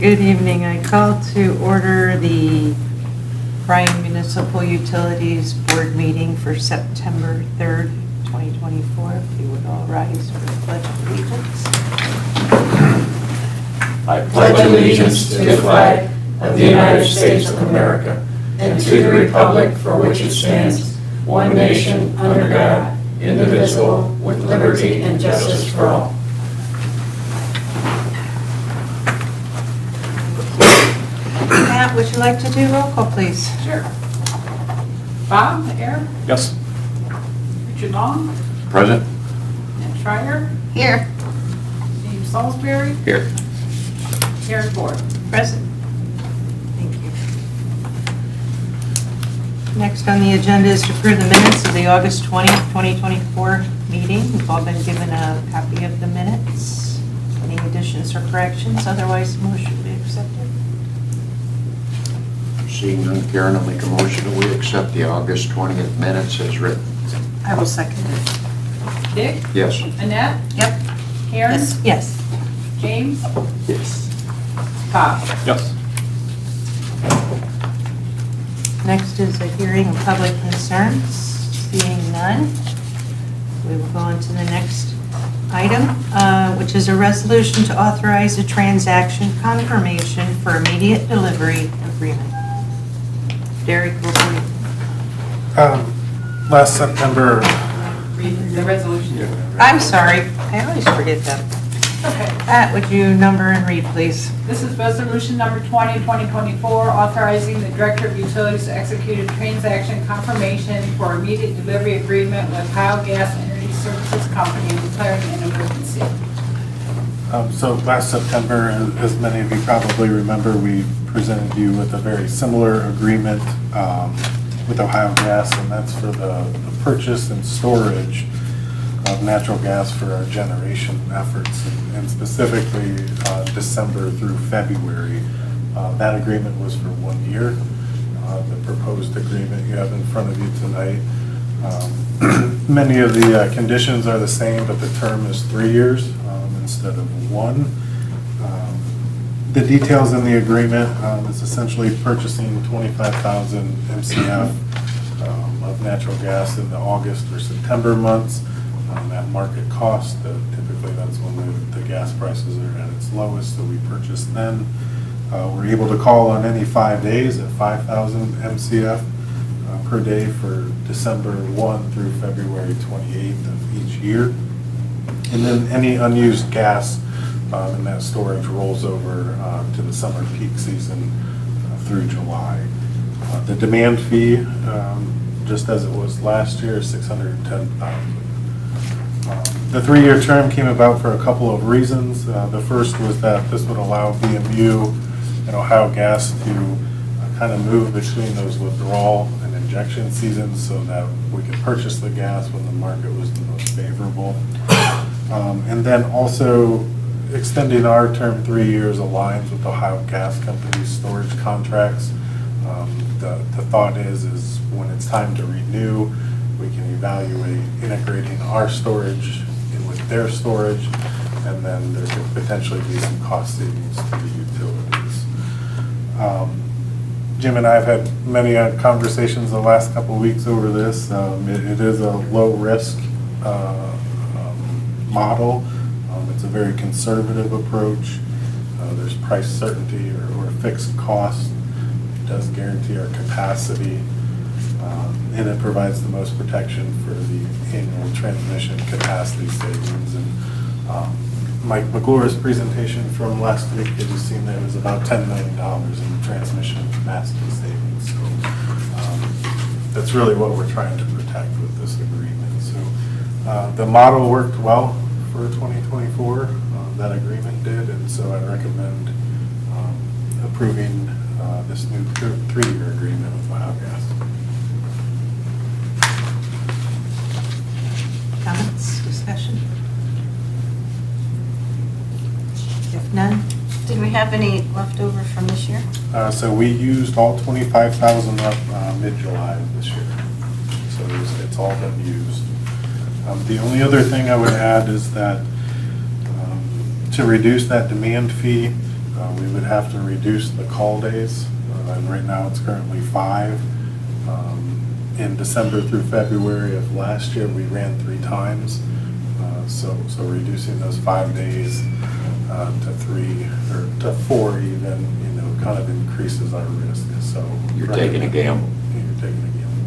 Good evening. I call to order the Bryan Municipal Utilities Board meeting for September 3rd, 2024. If you would all rise for the Pledge of Allegiance. I pledge allegiance to the flag of the United States of America and to the republic for which it stands, one nation, under God, indivisible, with liberty and justice for all. Matt, would you like to do roll call, please? Sure. Bob, Eyre, Yes. Richard Long, Present. Annette Schreiner, Here. James Salsbury, Here. Karen Ford. Present. Thank you. Next on the agenda is to approve the minutes of the August 20th, 2024 meeting. We've all been given a copy of the minutes. Any additions or corrections? Otherwise, the motion will be accepted. Seeing none, Karen, I'll make a motion that we accept the August 20th minutes as written. I will second it. Dick, Yes. Annette, Yep. Karen, Yes. James, Yes. Bob. Yes. Next is a hearing of public concerns. Seeing none, we will go on to the next item, which is a resolution to authorize a transaction confirmation for immediate delivery agreement. Derek will read. Last September, Read the resolution. I'm sorry, I always forget that. Okay. Pat, would you number and read, please? This is resolution number 20/2024, authorizing the Director of Utilities to execute a transaction confirmation for immediate delivery agreement with Ohio Gas Energy Services Company and declaring an emergency. so last September, as many of you probably remember, we presented you with a very similar agreement with Ohio Gas, and that's for the purchase and storage of natural gas for our generation efforts, and specifically December through February. That agreement was for 1 year. The proposed agreement you have in front of you tonight. Many of the conditions are the same, but the term is 3 years instead of 1. The details in the agreement is essentially purchasing 25,000 MCF of natural gas in the August or September months at market cost. Typically that's when the gas prices are at its lowest, so we purchase then. We're able to call on any 5 days at 5,000 MCF per day for December 1 through February 28th of each year. And then any unused gas in that storage rolls over to the summer peak season through July. The demand fee, just as it was last year, is $610,000. The 3-year term came about for a couple of reasons. The first was that this would allow BMU and Ohio Gas to kind of move between those withdrawal and injection seasons so that we could purchase the gas when the market was the most favorable. And then also extending our term 3 years aligns with Ohio Gas Company's storage contracts. The thought is when it's time to renew, we can evaluate integrating our storage in with their storage, and then there could potentially be some cost savings to the utilities. Jim and I have had many conversations the last couple of weeks over this. It is a low-risk model. It's a very conservative approach. There's price certainty or fixed cost. It does guarantee our capacity, and it provides the most protection for the annual transmission capacity savings. And Mike McClure's presentation from last week, have you seen that it was about $10 million in transmission capacity savings. So that's really what we're trying to protect with this agreement. So the model worked well for 2024, that agreement did, and so I recommend approving this new 3-year agreement with Ohio Gas. Comments, discussion? If none, Did we have any left over from this year? So we used all 25,000 up mid-July of this year. So it's all been used. The only other thing I would add is that to reduce that demand fee, We would have to reduce the call days, and right now it's currently 5. In December through February of last year, we ran 3 times. So reducing those 5 days to 3 or to 4 even, kind of increases our risk. So You're taking a gamble. You're taking a gamble.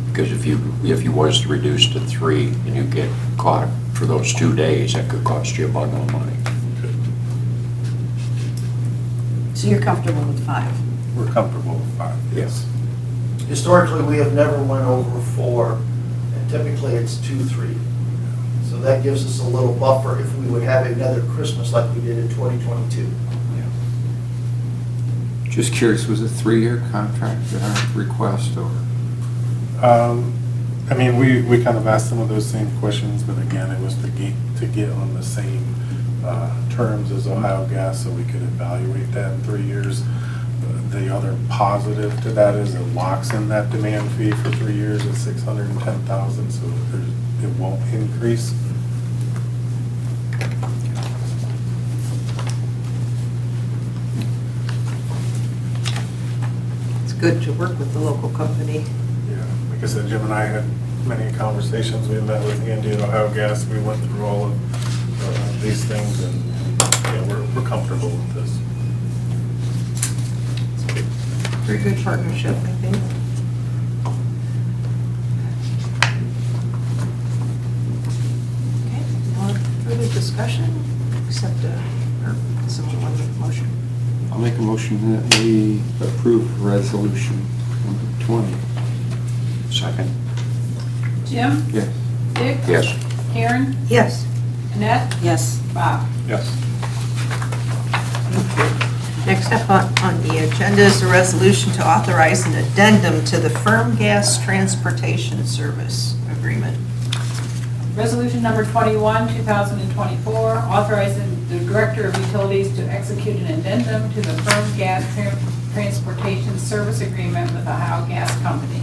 Because if you was to reduce to 3 and you get caught for those 2 days, that could cost you a bundle of money. So you're comfortable with 5? We're comfortable with 5, yes. Historically, we have never went over 4, and typically it's 2, 3. So that gives us a little buffer if we would have another Christmas like we did in 2022. Just curious, was it a 3-year contract at our request, or? I mean, we kind of asked some of those same questions, but again, it was to get on the same terms as Ohio Gas so we could evaluate that in 3 years. The other positive to that is it locks in that demand fee for 3 years at $610,000, so it won't increase. It's good to work with the local company. Yeah, like I said, Jim and I had many conversations. We met with Andy at Ohio Gas. We went through all of these things, and we're comfortable with this. Very good partnership, I think. Okay, no further discussion, except, or someone want to make a motion? I'll make a motion that we approve resolution number 20. Second? Jim? Yes. Dick? Yes. Karen? Yes. Annette? Yes. Bob? Yes. Next up on the agenda is a resolution to authorize an addendum to the firm gas transportation service agreement. Resolution number 21, 2024, authorizing the Director of Utilities to execute an addendum to the firm gas transportation service agreement with Ohio Gas Company.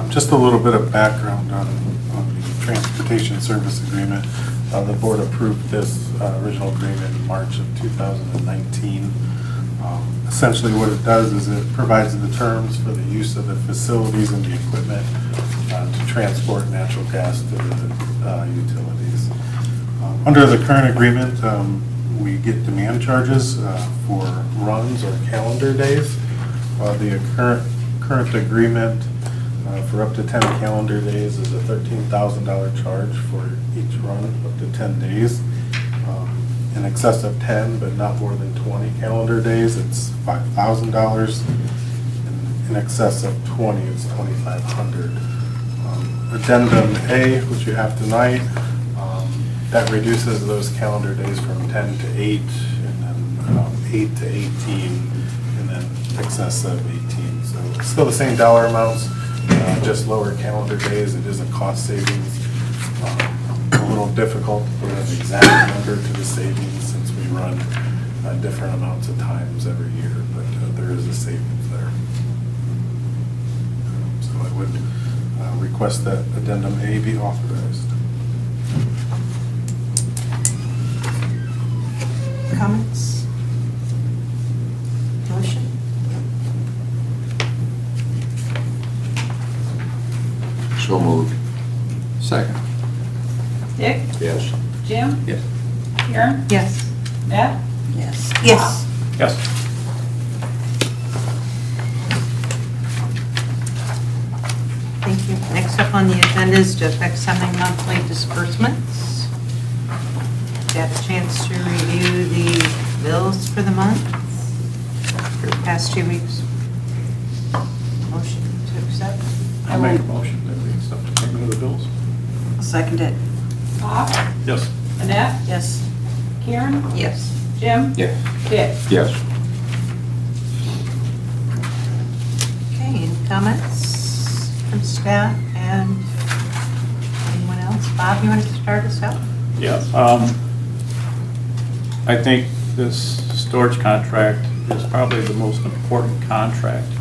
Just a little bit of background on the transportation service agreement. The board approved this original agreement in March of 2019. Essentially what it does is it provides the terms for the use of the facilities and the equipment to transport natural gas to the utilities. Under the current agreement, we get demand charges for runs or calendar days. The current agreement for up to 10 calendar days is a $13,000 charge for each run up to 10 days. In excess of 10, but not more than 20 calendar days, it's $5,000. In excess of 20, it's $2,500. Addendum A, which you have tonight, that reduces those calendar days from 10 to 8, and then 8 to 18, and then excess of 18. So it's still the same dollar amounts, just lower calendar days. It is a cost savings. A little difficult to put an exact number to the savings since we run different amounts of times every year, but there is a savings there. So I would request that addendum A be authorized. Comments? Motion? So moved. Second. Dick? Yes. Jim? Yes. Karen? Yes. Annette? Yes. Yes. Yes. Thank you. Next up on the agenda is to affect semi-monthly disbursements. Got a chance to review the bills for the month, for the past 2 weeks. Motion to accept? I'll make a motion that we accept the payment of the bills. I'll second it. Bob? Yes. Annette? Yes. Karen? Yes. Jim? Yes. Dick? Yes. Okay, any comments from staff and anyone else? Bob, you want to start us out? Yeah, I think this storage contract is probably the most important contract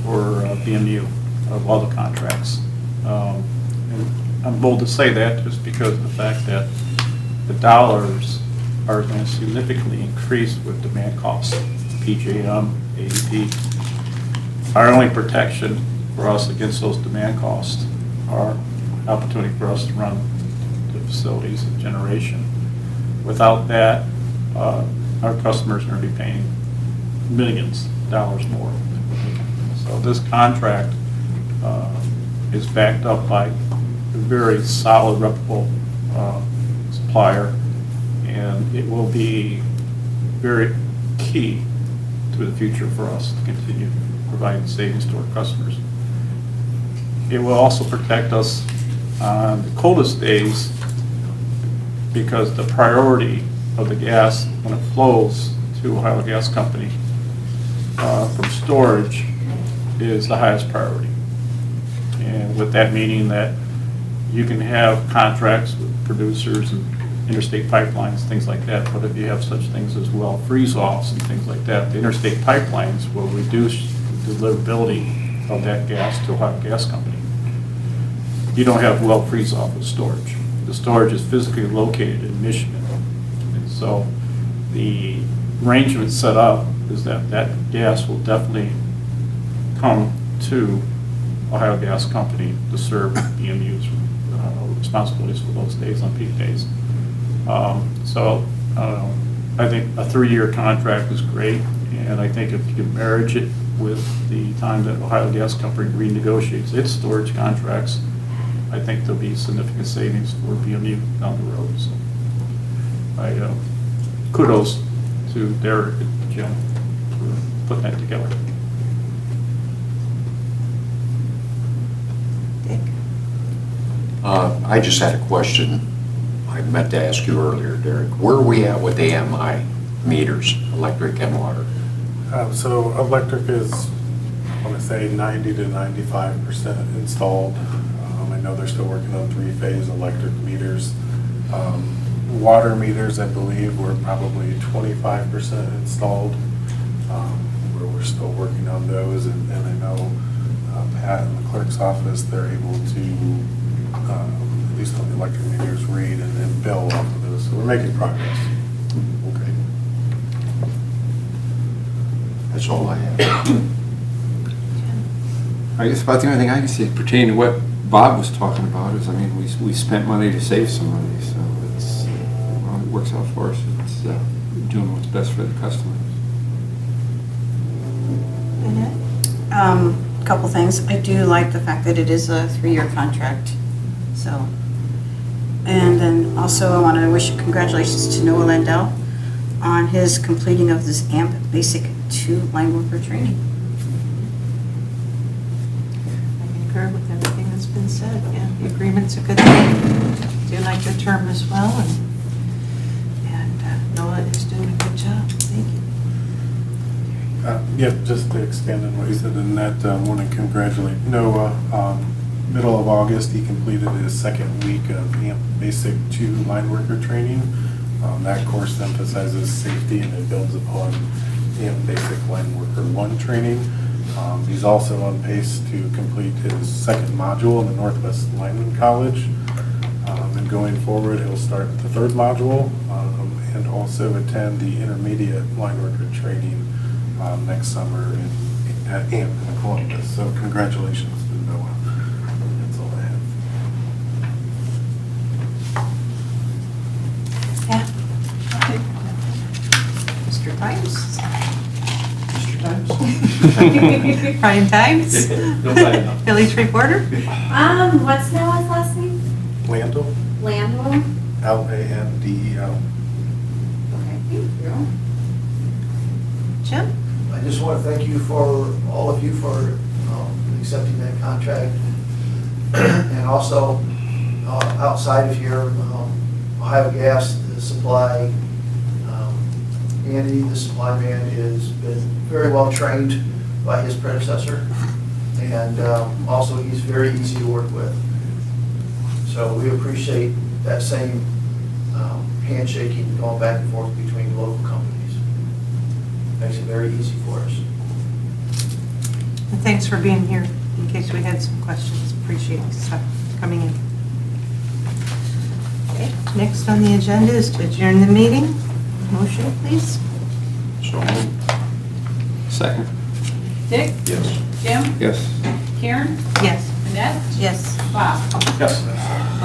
for BMU of all the contracts. And I'm bold to say that just because of the fact that the dollars are going to significantly increase with demand costs, PJM, AEP. Our only protection for us against those demand costs are opportunity for us to run the facilities and generation. Without that, our customers are going to be paying millions of dollars more. So this contract is backed up by a very solid, reputable supplier, and it will be very key to the future for us to continue providing savings to our customers. It will also protect us on the coldest days because the priority of the gas when it flows to Ohio Gas Company from storage is the highest priority. And with that meaning that you can have contracts with producers and interstate pipelines, things like that, but if you have such things as well freeze-offs and things like that, the interstate pipelines will reduce the deliverability of that gas to Ohio Gas Company. You don't have well freeze-off with storage. The storage is physically located in Michigan. And so the arrangement set up is that that gas will definitely come to Ohio Gas Company to serve BMU's responsibilities for those days on peak days. So I think a 3-year contract is great, and I think if you can marriage it with the time that Ohio Gas Company renegotiates its storage contracts, I think there'll be significant savings for BMU down the road. So I kudos to Derek and Jim for putting that together. I just had a question. I meant to ask you earlier, Derek. Where are we at with AMI meters, electric and water? So electric is, I want to say 90 to 95% installed. I know they're still working on 3-phase electric meters. Water meters, I believe, we're probably 25% installed. We're still working on those, and I know Pat in the clerk's office, they're able to, at least on the electric meters, read and bill off of those. So we're making progress. Okay. That's all I have. I guess about the only thing I can see pertaining to what Bob was talking about is, I mean, we spent money to save some money, so it's, well, it works out for us. It's doing what's best for the customers. Annette? Couple things. I do like the fact that it is a 3-year contract, so. And then also I want to wish congratulations to Noah Landell on his completing of this AMP Basic 2 line worker training. I concur with everything that's been said. Yeah, the agreement's a good thing. Do like the term as well, and Noah is doing a good job. Thank you. Yeah, just to expand on what you said, Annette, I want to congratulate Noah. Middle of August, he completed his 2nd week of AMP Basic 2 line worker training. That course emphasizes safety and it builds upon AMP Basic line worker 1 training. He's also on pace to complete his 2nd module in the Northwest Lineman College. And going forward, he'll start the 3rd module and also attend the intermediate line worker training next summer at AMP in Columbus. So congratulations to Noah. That's all I have. Yeah. Okay. Mr. Times? Bryan Times? Village Reporter? What's Noah's last name? Landell, Landell? Landel. Okay, thank you. Jim? I just want to thank you for, all of you for accepting that contract. And also, outside of here, Ohio Gas, the supply, Andy, the supply man, has been very well trained by his predecessor. And also, he's very easy to work with. So we appreciate that same handshaking, going back and forth between local companies. Makes it very easy for us. And thanks for being here, in case we had some questions. Appreciate you coming in. Okay, next on the agenda is to adjourn the meeting. Motion, please. So moved. Second. Dick? Yes. Jim? Yes. Karen? Yes. Annette? Yes. Bob? Yes.